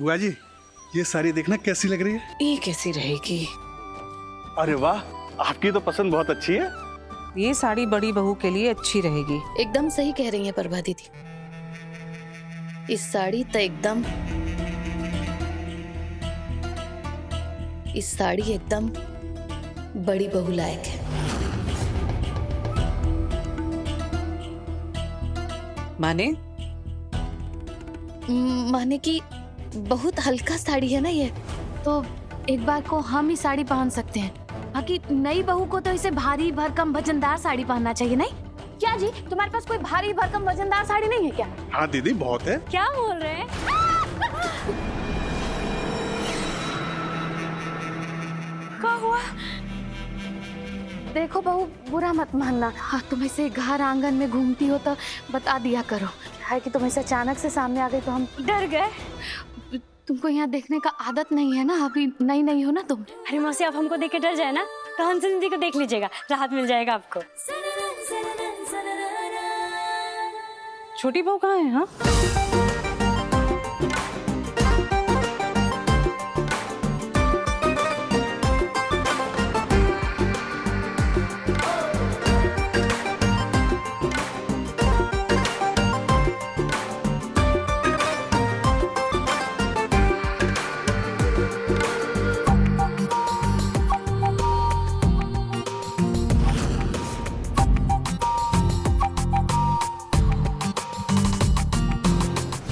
बुआ जी, ये साड़ी देखना कैसी लग रही है? ये कैसी रहेगी? अरे वाह, आपकी तो पसंद बहुत अच्छी है। ये साड़ी बड़ी बहू के लिए अच्छी रहेगी। एकदम सही कह रही है प्रभा दीदी। इस साड़ी तो एकदम बड़ी बहू लायक है। माने कि बहुत हल्का साड़ी है ना ये, तो एक बार को हम ही साड़ी पहन सकते हैं। बाकी नई बहू को तो इसे भारी भरकम वजनदार साड़ी पहनना चाहिए, नहीं? क्या जी, तुम्हारे पास कोई भारी भरकम वजनदार साड़ी नहीं है क्या? हाँ दीदी, बहुत है। क्या बोल रहे हैं? क्या हुआ? देखो बहू, बुरा मत मानना। हाँ, तुम ऐसे घर आंगन में घूमती हो तो बता दिया करो। है कि तुम ऐसे अचानक से सामने आ गई तो हम डर गए। तुमको यहाँ देखने का आदत नहीं है ना, अभी नई हो ना तुम। अरे मौसी, आप हमको देख के डर जाए ना तो हंस दीदी को देख लीजिएगा, राहत मिल जाएगा आपको। छोटी बहू कहाँ है? हाँ,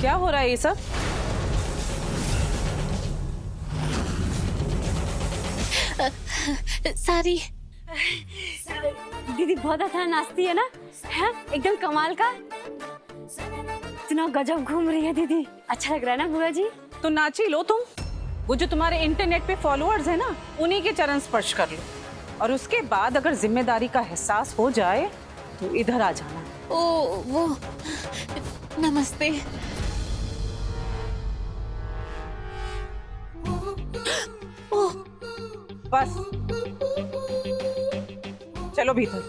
क्या हो रहा है ये सब? सारी दीदी बहुत अच्छा नाचती है ना, है एकदम कमाल का। इतना गजब घूम रही है दीदी, अच्छा लग रहा है ना बुआ जी? तो नाची लो तुम। वो जो तुम्हारे इंटरनेट पे फॉलोअर्स है ना, उन्हीं के चरण स्पर्श कर लो, और उसके बाद अगर जिम्मेदारी का एहसास हो जाए तो इधर आ जाना। ओ वो नमस्ते। बस चलो भीतर।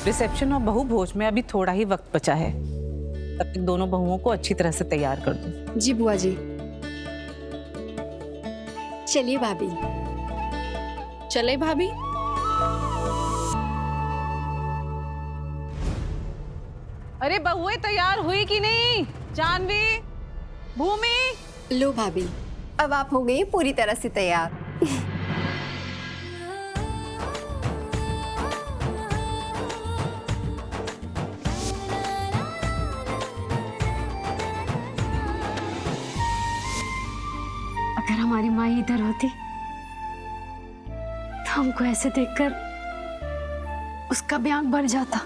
रिसेप्शन और बहू भोज में अभी थोड़ा ही वक्त बचा है, तब तक दोनों बहुओं को अच्छी तरह से तैयार कर दो। जी बुआ जी। चलिए भाभी। चले भाभी। अरे बहुएं तैयार हुई कि नहीं? जानवी, भूमि। लो भाभी, अब आप हो गई पूरी तरह से तैयार। अगर हमारी माँ इधर होती तो हमको ऐसे देखकर उसका ब्याह बढ़ जाता।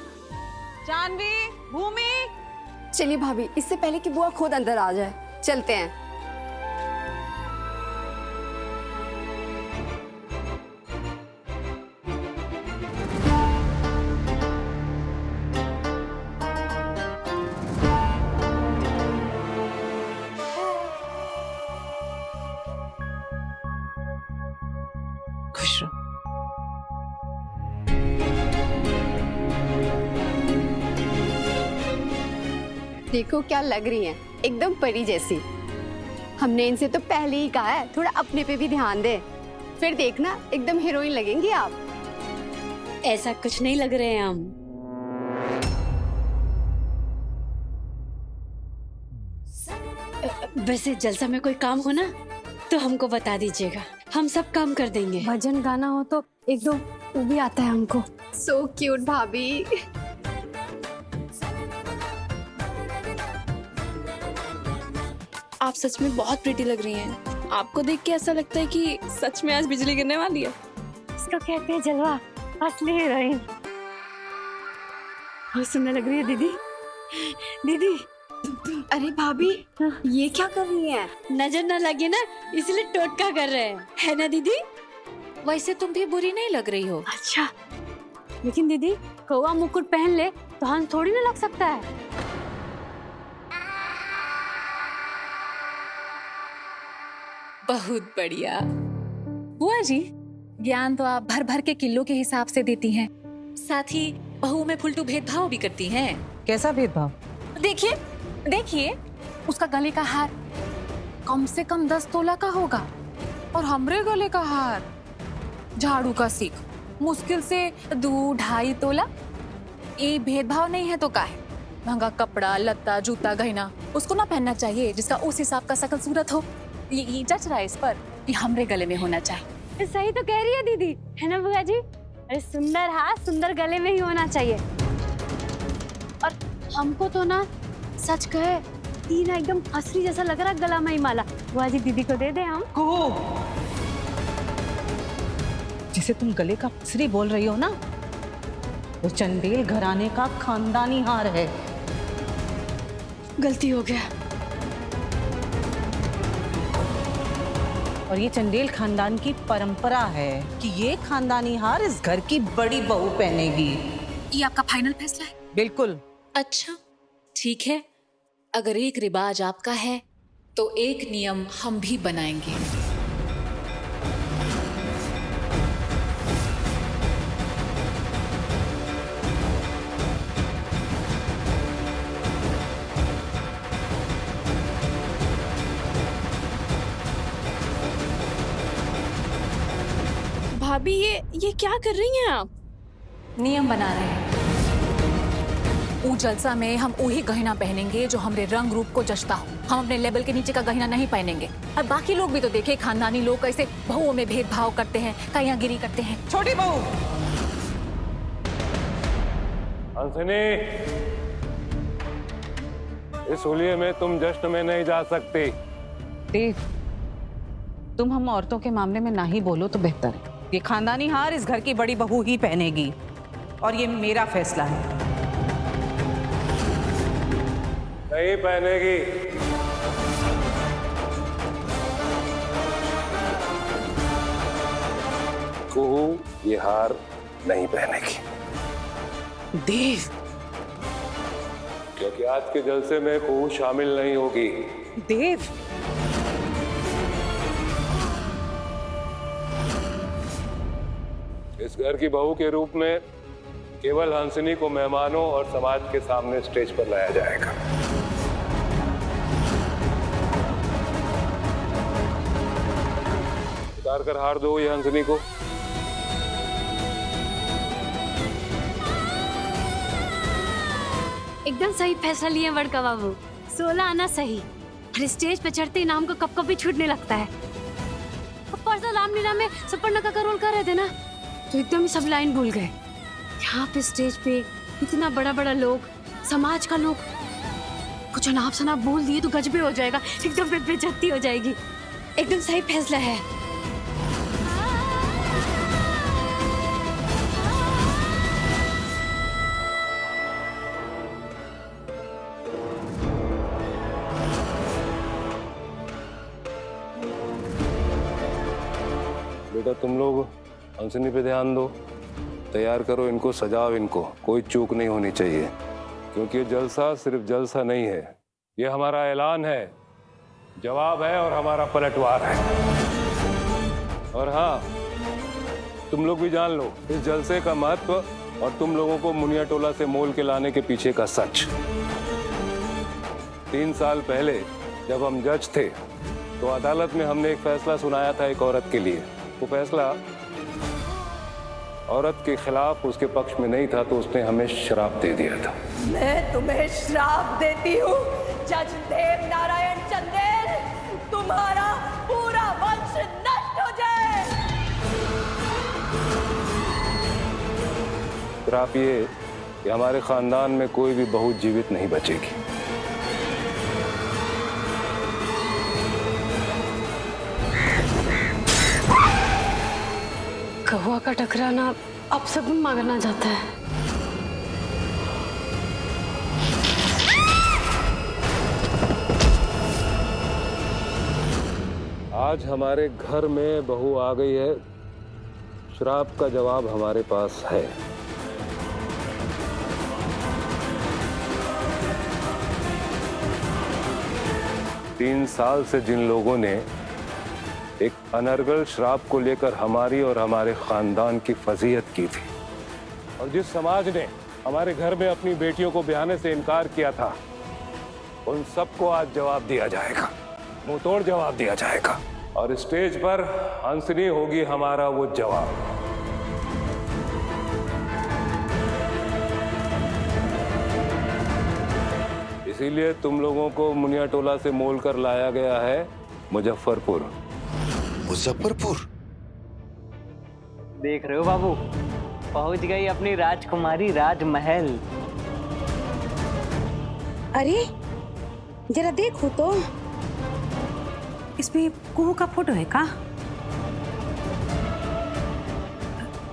जानवी, भूमि। चलिए भाभी, इससे पहले कि बुआ खुद अंदर आ जाए, चलते हैं। खुश रहो। देखो क्या लग रही हैं, एकदम परी जैसी। हमने इनसे तो पहले ही कहा है थोड़ा अपने पे भी ध्यान दे, फिर देखना एकदम हीरोइन लगेंगी आप। ऐसा कुछ नहीं लग रहे हैं हम। वैसे जलसा में कोई काम हो ना तो हमको बता दीजिएगा, हम सब काम कर देंगे। भजन गाना हो तो एक दो वो भी आता है हमको। सो क्यूट भाभी। आप सच में बहुत प्रिटी लग रही हैं। आपको देख के ऐसा लगता है कि सच में आज बिजली गिरने वाली है। इसको कहते हैं जलवा, असली हीरोइन। बहुत सुंदर लग रही है दीदी। दीदी, अरे भाभी, ये क्या कर रही हैं? नजर न लगे ना इसलिए टोटका कर रहे हैं, है ना दीदी? वैसे तुम भी बुरी नहीं लग रही हो। अच्छा, लेकिन दीदी कौवा मुकुट पहन ले तो हंस थोड़ी ना लग सकता है। बहुत बढ़िया। बुआ जी, ज्ञान तो आप भर भर के किलो के हिसाब से देती हैं, साथ ही बहू में फुलटू भेदभाव भी करती हैं। कैसा भेदभाव? देखिए देखिए, उसका गले का हार कम से कम 10 तोला का होगा और हमरे गले का हार झाड़ू का सीख मुश्किल से 2-2.5 तोला। ये भेदभाव नहीं है तो का है? महंगा कपड़ा लत्ता जूता गहना उसको ना पहनना चाहिए जिसका उस हिसाब का शकल सूरत हो। ये जच रहा है इस पर कि हमरे गले में होना चाहिए। सही तो कह रही है दीदी, है ना बुआ जी? अरे सुंदर हाथ सुंदर गले में ही होना चाहिए। और हमको तो ना सच कहे तीन एकदम असली जैसा लग रहा गला में ही माला। बुआ जी दीदी को दे दे हम। जिसे तुम गले का पसरी बोल रही हो ना, वो चंदेल घराने का खानदानी हार है। गलती हो गया। और ये चंदेल खानदान की परंपरा है कि ये खानदानी हार इस घर की बड़ी बहू पहनेगी। ये आपका फाइनल फैसला है? बिल्कुल। अच्छा ठीक है, अगर एक रिवाज आपका है तो एक नियम हम भी बनाएंगे। भाभी ये क्या कर रही हैं आप? नियम बना रहे हैं। ऊ जलसा में हम वही गहना पहनेंगे जो हमरे रंग रूप को जचता हो। हम अपने लेवल के नीचे का गहना नहीं पहनेंगे। और बाकी लोग भी तो देखे खानदानी लोग कैसे बहुओं में भेदभाव करते हैं, कायागिरी करते हैं। छोटी बहू, हंसनी, इस होलिये में तुम जश्न में नहीं जा सकती। देव, तुम हम औरतों के मामले में ना ही बोलो तो बेहतर है। ये खानदानी हार इस घर की बड़ी बहू ही पहनेगी और ये मेरा फैसला है। नहीं पहनेगी। कुहू ये हार नहीं पहनेगी। देव, क्योंकि आज के जलसे में कुहू शामिल नहीं होगी। देव, इस घर की बहू के रूप में केवल हंसनी को मेहमानों और समाज के सामने स्टेज पर लाया जाएगा। उतार कर हार दो ये हंसनी को। एकदम सही फैसला लिए बड़का बाबू। 16 आना सही। अरे स्टेज पे चढ़ते ही नाम को कप कप भी छूटने लगता है। अब परसों रामलीला में सपन्ना का रोल कर रहे थे ना, तो एकदम ही सब लाइन भूल गए। यहाँ पे स्टेज पे इतना बड़ा बड़ा लोग, समाज का लोग, कुछ अनाप शनाप बोल दिए तो गजबे हो जाएगा, एकदम पे बेइज्जती हो जाएगी। एकदम सही फैसला है। बेटा तुम लोग हंसनी पे ध्यान दो, तैयार करो इनको, सजाओ इनको, कोई चूक नहीं होनी चाहिए। क्योंकि ये जलसा सिर्फ जलसा नहीं है, ये हमारा ऐलान है, जवाब है और हमारा पलटवार है। और हाँ, तुम लोग भी जान लो इस जलसे का महत्व और तुम लोगों को मुनिया टोला से मोल के लाने के पीछे का सच। 3 साल पहले जब हम जज थे तो अदालत में हमने एक फैसला सुनाया था एक औरत के लिए। वो फैसला औरत के खिलाफ उसके पक्ष में नहीं था, तो उसने हमें श्राप दे दिया था। मैं तुम्हें श्राप देती हूँ जज देव नारायण चंदेल, तुम्हारा पूरा वंश नष्ट हो जाए। श्राप ये कि हमारे खानदान में कोई भी बहू जीवित नहीं बचेगी। कौवा का टकराना अब शगुन मांगना जाता है। आज हमारे घर में बहू आ गई है, श्राप का जवाब हमारे पास है। तीन साल से जिन लोगों ने एक अनर्गल श्राप को लेकर हमारी और हमारे खानदान की फजीहत की थी, और जिस समाज ने हमारे घर में अपनी बेटियों को ब्याहने से इनकार किया था, उन सबको आज जवाब दिया जाएगा, मुंह तोड़ जवाब दिया जाएगा। और स्टेज पर हंसनी होगी हमारा वो जवाब। इसीलिए तुम लोगों को मुनिया टोला से मोल कर लाया गया है मुजफ्फरपुर। मुजफ्फरपुर? देख रहे हो बाबू, पहुंच गई अपनी राजकुमारी राजमहल। अरे जरा देखो तो, इसमें कुहू का फोटो है का?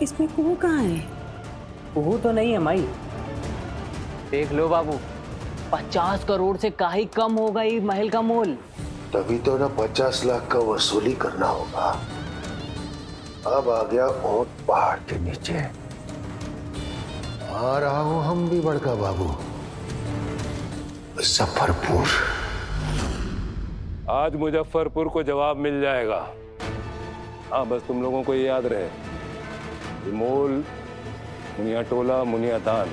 इसमें कुहू कहाँ है? कुहू तो नहीं है माई। देख लो बाबू, 50 करोड़ से काहे कम होगा ये महल का मोल। तभी तो ना 50 लाख का वसूली करना होगा। अब आ गया ऊंट पहाड़ के नीचे। आ रहा हूं हम भी बड़का बाबू, मुजफ्फरपुर। आज मुजफ्फरपुर को जवाब मिल जाएगा। हाँ, बस तुम लोगों को ये याद रहे, मोल, मुनिया टोला, मुनिया दान,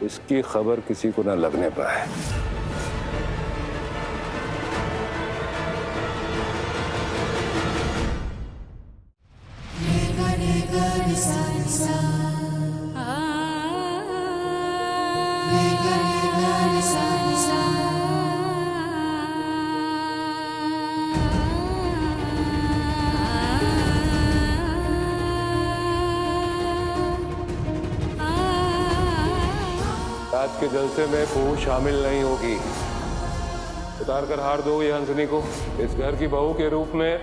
इसकी खबर किसी को ना लगने पाए। आज के जलसे में बहू शामिल नहीं होगी। उतार कर हार दो ये हंसनी को। इस घर की बहू के रूप में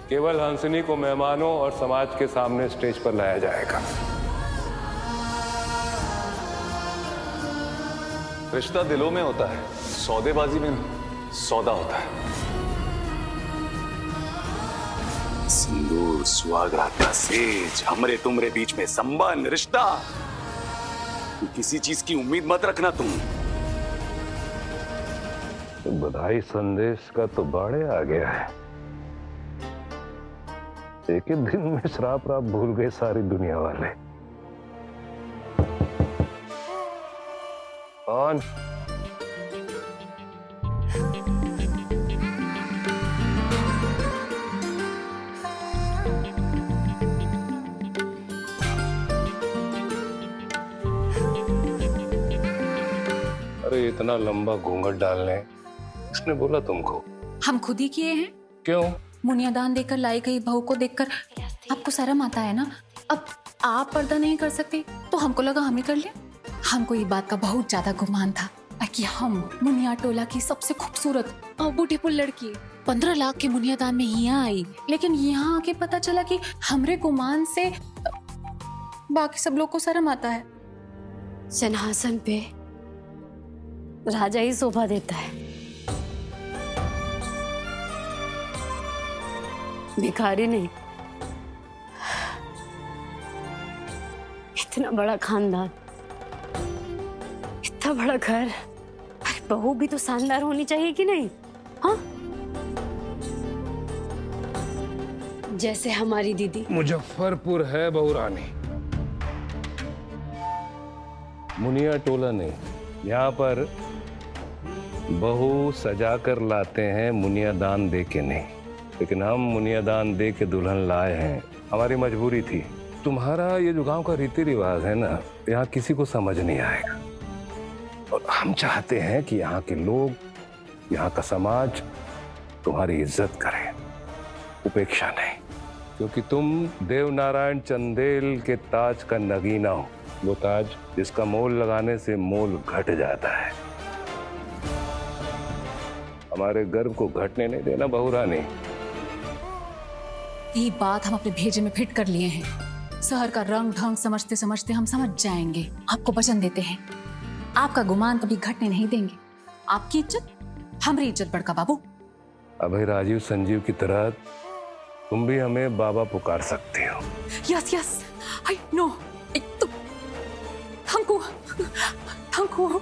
केवल हंसनी को मेहमानों और समाज के सामने स्टेज पर लाया जाएगा। रिश्ता दिलों में होता है, सौदेबाजी में सौदा होता है। सिंदूर, सुहागरात का सेज, हमरे तुमरे बीच में संबंध, रिश्ता। किसी चीज की उम्मीद मत रखना तुम। बधाई संदेश का तो बाड़े आ गया है। एक ही दिन में श्राप राप भूल गए सारी दुनिया वाले। कौन? अरे इतना लंबा घूंघट डालने किसने बोला तुमको? हम खुद ही किए हैं। क्यों? मुनियादान देकर लाई गई बहू को देखकर आपको शर्म आता है ना? अब आप पर्दा नहीं कर सकते तो हमको लगा हम ही कर ले। हमको ये बात का बहुत ज्यादा गुमान था कि हम मुनिया टोला की सबसे खूबसूरत और ब्यूटीफुल लड़की 15 लाख के मुनियादान में यहाँ आई, लेकिन यहाँ आके पता चला कि हमरे गुमान से बाकी सब लोग को शर्म आता है। सिंहासन पे राजा ही शोभा देता है, भिखारी नहीं। इतना बड़ा खानदान, इतना बड़ा घर, अरे बहू भी तो शानदार होनी चाहिए कि नहीं? हाँ, जैसे हमारी दीदी। मुजफ्फरपुर है बहू रानी, मुनिया टोला नहीं। यहाँ पर बहू सजा कर लाते हैं, मुनिया दान दे के नहीं। लेकिन हम मुनिया दान दे के दुल्हन लाए हैं, हमारी मजबूरी थी। तुम्हारा ये जो गांव का रीति रिवाज है ना, यहाँ किसी को समझ नहीं आएगा। और हम चाहते हैं कि यहाँ के लोग, यहाँ का समाज तुम्हारी इज्जत करे, उपेक्षा नहीं। क्योंकि तुम देवनारायण चंदेल के ताज का नगीना हो, वो ताज जिसका मोल लगाने से मोल घट जाता है। हमारे गर्व को घटने नहीं देना बहू रानी। ये बात हम अपने भेजे में फिट कर लिए हैं। शहर का रंग ढंग समझते समझते हम समझ जाएंगे। आपको वचन देते हैं, आपका गुमान कभी घटने नहीं देंगे। आपकी इज्जत हमारी इज्जत बड़का बाबू। अभय राजीव संजीव की तरह तुम भी हमें बाबा पुकार सकती हो। Yes yes, I know. हमको हमको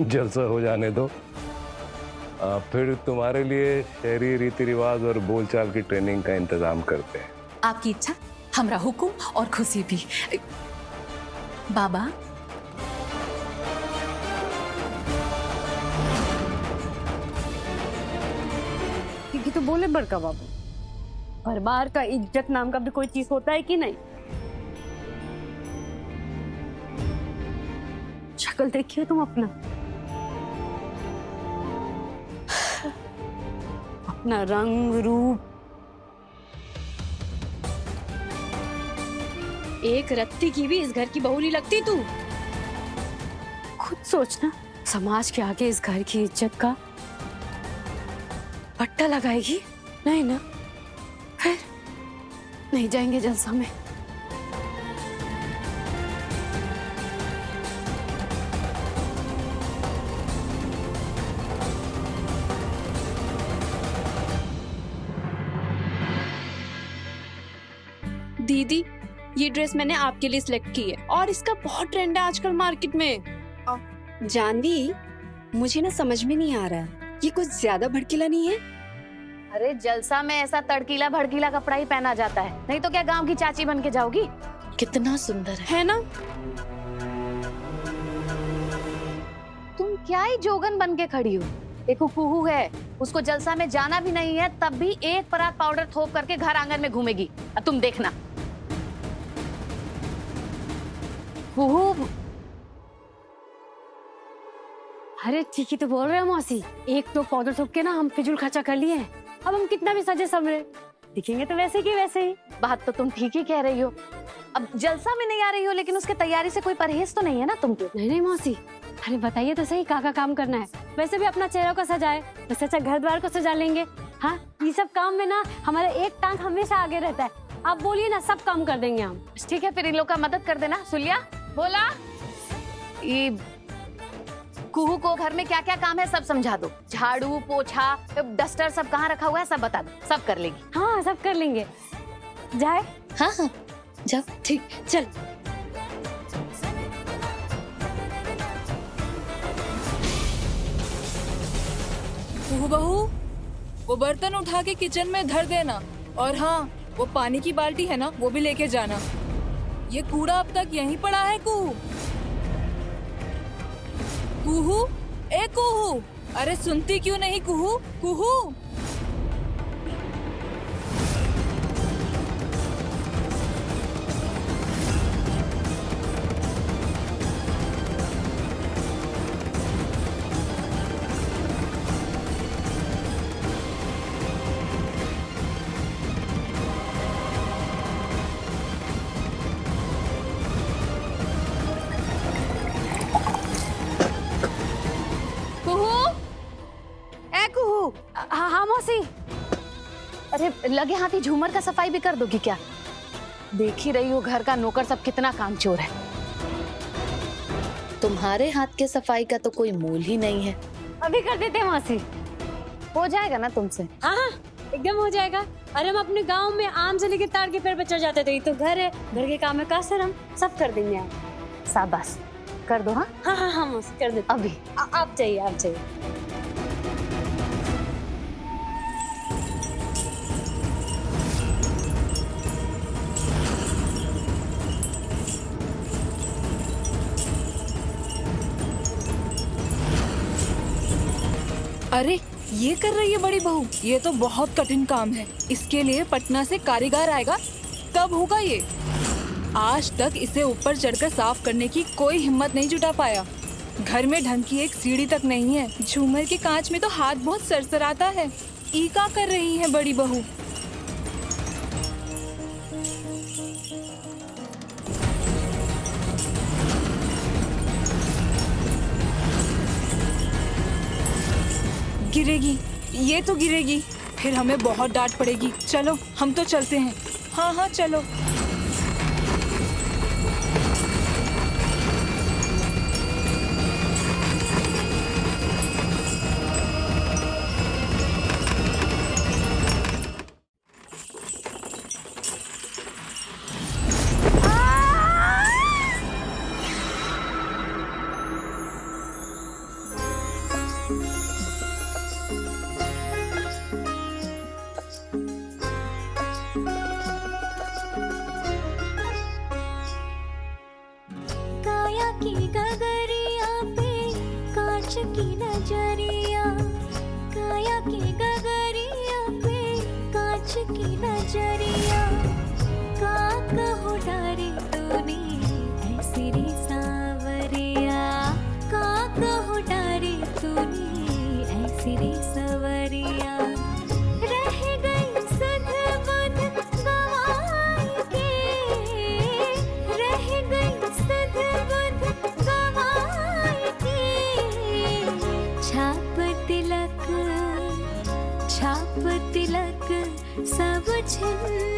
जलसा हो जाने दो, फिर तुम्हारे लिए शहरी रीति रिवाज और बोलचाल की ट्रेनिंग का इंतजाम करते हैं। आपकी इच्छा हमरा हुकुम और खुशी भी। बाबा क्योंकि तो बोले बड़का बाबू, परिवार का इज्जत नाम का भी कोई चीज होता है कि नहीं? शक्ल देखिए तुम अपना, अपना रंग रूप। एक रत्ती की भी इस घर की बहू नहीं लगती तू। खुद सोचना, समाज के आगे इस घर की इज्जत का पट्टा लगाएगी? नहीं ना, फिर नहीं जाएंगे जलसा में। दीदी, ये ड्रेस मैंने आपके लिए सिलेक्ट की है और इसका बहुत ट्रेंड है आजकल मार्केट में। जानवी, मुझे ना समझ में नहीं आ रहा, ये कुछ ज्यादा भड़कीला नहीं है? अरे जलसा में ऐसा तड़कीला भड़कीला कपड़ा ही पहना जाता है, नहीं तो क्या गांव की चाची बन के जाओगी? कितना सुंदर है ना? तुम क्या ही जोगन बन के खड़ी हो? एक कुहू है, उसको जलसा में जाना भी नहीं है, तब भी एक परात पाउडर थोप करके घर आंगन में घूमेगी। अब तुम देखना। कुहू, अरे ठीक ही तो बोल रहे हो मौसी। एक तो पाउडर थोप के ना हम फिजूल खर्चा कर लिए हैं। अब हम कितना भी सजे संवरे दिखेंगे तो वैसे की वैसे ही। बात तो तुम ठीक ही कह रही हो। अब जलसा में नहीं आ रही हो, लेकिन उसके तैयारी से कोई परहेज तो नहीं है ना तुमको? नहीं नहीं मौसी, अरे बताइए तो सही, का काम करना है? वैसे भी अपना चेहरा को सजाए, वैसे अच्छा घर द्वार को सजा लेंगे। हाँ, ये सब काम में ना हमारा एक टांग हमेशा आगे रहता है। आप बोलिए ना, सब काम कर देंगे हम। ठीक है, फिर इन लोग का मदद कर देना। सुलिया बोला, ये कुहू को घर में क्या क्या काम है सब समझा दो। झाड़ू, पोछा, डस्टर सब कहाँ रखा हुआ है सब बता दो, सब कर लेगी। हाँ, सब कर लेंगे। जाए? हाँ हाँ जाओ। ठीक, चल। कुहू बहू, वो बर्तन उठा के किचन में धर देना, और हाँ, वो पानी की बाल्टी है ना, वो भी लेके जाना। ये कूड़ा अब तक यहीं पड़ा है। कुहू, कुहू, ए कुहू, अरे सुनती क्यों नहीं कुहू? कुहू, हाँ मौसी। अरे लगे हाथी झूमर का सफाई भी कर दोगी क्या? देख ही रही हो घर का नौकर सब कितना कामचोर है। तुम्हारे हाथ के सफाई का तो कोई मोल ही नहीं है। अभी कर देते हैं मौसी। हो जाएगा ना तुमसे? हाँ, एकदम हो जाएगा। अरे हम अपने गांव में आम से लेकर ताड़ के पेड़ पे चढ़ जाते थे। ये तो घर है, घर के काम में का सर हम सब कर देंगे। आप शाबाश, कर दो। हाँ हाँ हाँ हाँ मौसी, कर देते अभी। आप चाहिए, आप चाहिए। अरे ये कर रही है बड़ी बहू, ये तो बहुत कठिन काम है। इसके लिए पटना से कारीगर आएगा, तब होगा ये। आज तक इसे ऊपर चढ़कर साफ करने की कोई हिम्मत नहीं जुटा पाया। घर में ढंग की एक सीढ़ी तक नहीं है। झूमर के कांच में तो हाथ बहुत सरसराता है। ईका कर रही है बड़ी बहू। गिरेगी, ये तो गिरेगी, फिर हमें बहुत डांट पड़ेगी। चलो हम तो चलते हैं। हाँ हाँ चलो। की गगरिया पे कांच की नजरिया, काया की गगरिया पे कांच की नजरिया।